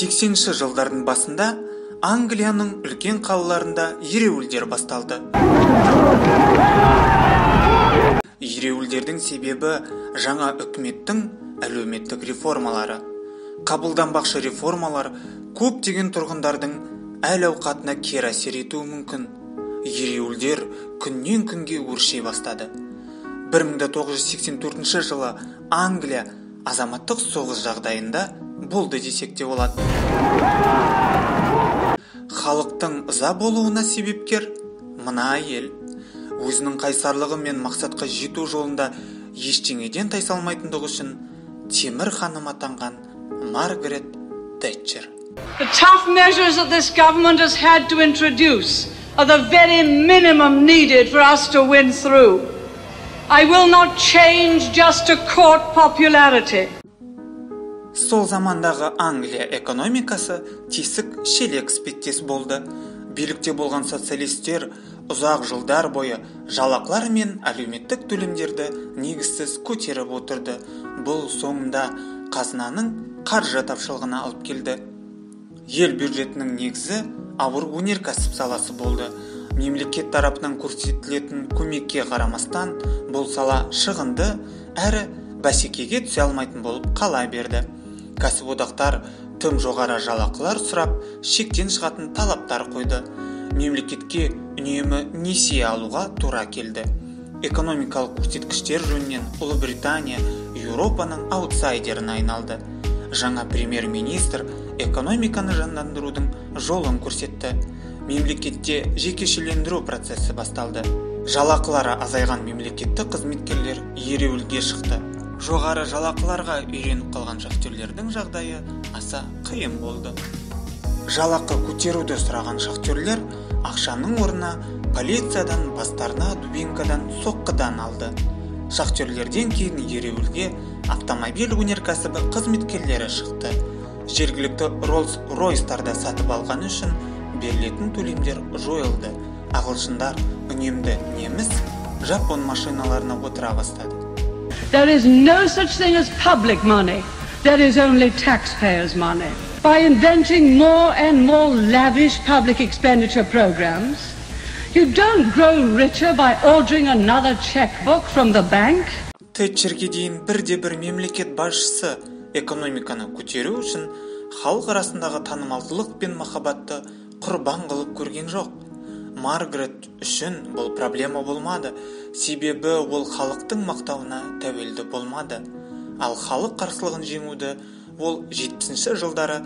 80-ші жылдардың басында Англияның үлкен қалаларында ереуілдер басталды. Ереуілдердің себебі жаңа үкіметтің әлеуметтік реформалары. Қабылданбақшы реформалар көптеген тұрғындардың әл-ауқатына кері әсер етуі мүмкін. Ереуілдер күннен күнге өрши бастады. 1984 жылы Англия азаматтық соғыс жағдайында болды десек те болады. Халықтың ыза болуына себепкер мына әйел. Өзінің қайсарлығы мен мақсатқа жету жолында ештеңеден тайсалмайтындығы үшін темір ханым атанған Маргарет Тэтчер. The tough measures that this government has had to introduce are the very minimum needed for us to win through. I will not change just to court popularity. Сол замандағы Англия экономикасы тесік шелек іспеттес болды. Билікте болған социалистер ұзақ жылдар бойы жалақылар мен әлеуметтік төлемдерді негізсіз көтеріп отырды. Бұл соңында қазынаның қаржы тапшылығына алып келді. Ел бюджетінің негізі ауыр өнеркәсіп саласы болды. Мемлекет тарапынан көрсетілетін көмекке қарамастан, бұл сала шығынды әрі бәсекеге түсе алмайтын болып қала берді. Кәсіподақтар тым жоғары жалақылар сұрап, шектен шығатын талаптар қойды. Мемлекетке үнемі несие алуға тура келді. Экономикалық көрсеткіштер жөнінен Ұлыбритания Еуропаның аутсайдеріне айналды. Жаңа премьер-министр экономиканы жандандырудың жолын көрсетті. Мемлекетте жекешелендіру процесі басталды. Жалақылары азайған мемлекеттік қызметкерлер ереуілге шықты. Жоғары жалақыларға үйреніп қалған шахтерлердің жағдайы аса қиын болды. Жалақы көтеруді сұраған шахтерлер ақшаның орнына полициядан, бастарына дубинкадан, соққыдан алды. Шахтерлерден кейін ереуілге автомобиль өнеркәсібі қызметкерлері шықты. Жергілікті Rolls-Royce'тарды сатып алған үшін берілетін төлемдер жойылды. Ағылшындар үнемді неміс, жапон машиналарына отыра бастады. There is no such thing as public money. There is only taxpayers' money. By inventing more and more lavish public expenditure programs, you don't grow richer by ordering another checkbook from the bank. Тэтчерге дейін бірде-бір мемлекет басшысы экономиканы көтеру үшін халық арасындағы танымалдылық пен махаббатты құрбан қылып көрген жоқ. Маргарет үшін бұл проблема болмады, себебі ол халықтың мақтауына тәуелді болмады. Ал халық қарсылығын жеңуді ол 70-ші жылдары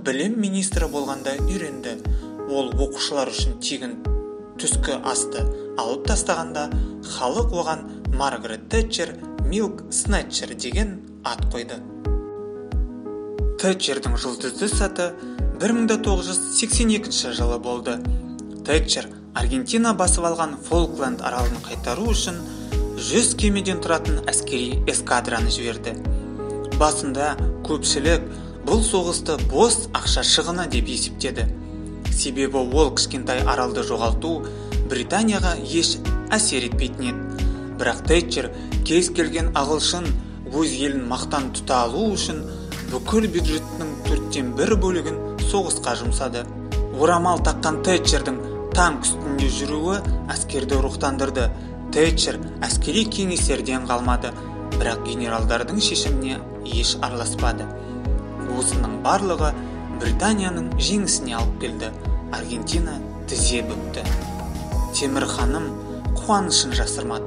білім министрі болғанда үйренді. Ол оқушылар үшін тегін түскі асты алып тастағанда халық оған Маргарет Тэтчер Milk Snatcher деген ат қойды. Тэтчердің жұлдызды саты 1982 жылы болды. Тэтчер Аргентина басып алған Фолкленд аралын қайтару үшін 100 кемеден тұратын әскери эскадраны жіберді. Басында көпшілік бұл соғысты бос ақша шығыны деп есептеді. Себебі ол кішкентай аралды жоғалту Британияға еш әсер етпейтін еді. Бірақ Тэтчер кез келген ағылшын өз елін мақтан тұта алу үшін бүкіл бюджеттің 1/4 бөлігін соғысқа жұмсады. Орамал таққан Тэтчердің танк үстінде жүруі әскерді рухтандырды. Тэтчер әскери кеңестерден қалмады, бірақ генералдардың шешіміне еш араласпады. Осының барлығы Британияның жеңісіне алып келді. Аргентина тізе бүкті. Темір ханым қуанышын жасырмады.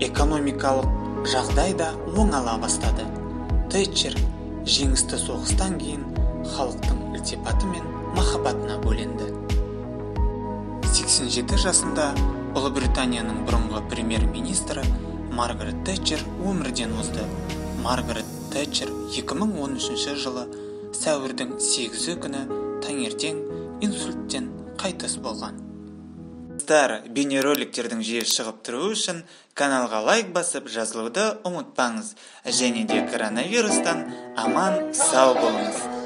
Экономикалық жағдай да оңала бастады. Тэтчер жеңісті соғыстан кейін халықтың ілтипаты мен махаббатына бөленді. 87 жасында Ұлыбританияның бұрынғы премьер-министрі Маргарет Тэтчер өмірден озды. Маргарет Тэтчер 2013 жылы сәуірдің 8 күні таңертең инсульттен қайтыс болған. Бейнероликтердің жиі шығып тұруы үшін каналға лайк басып жазылуды ұмытпаңыз. Және де коронавирустан аман сау болыңыз.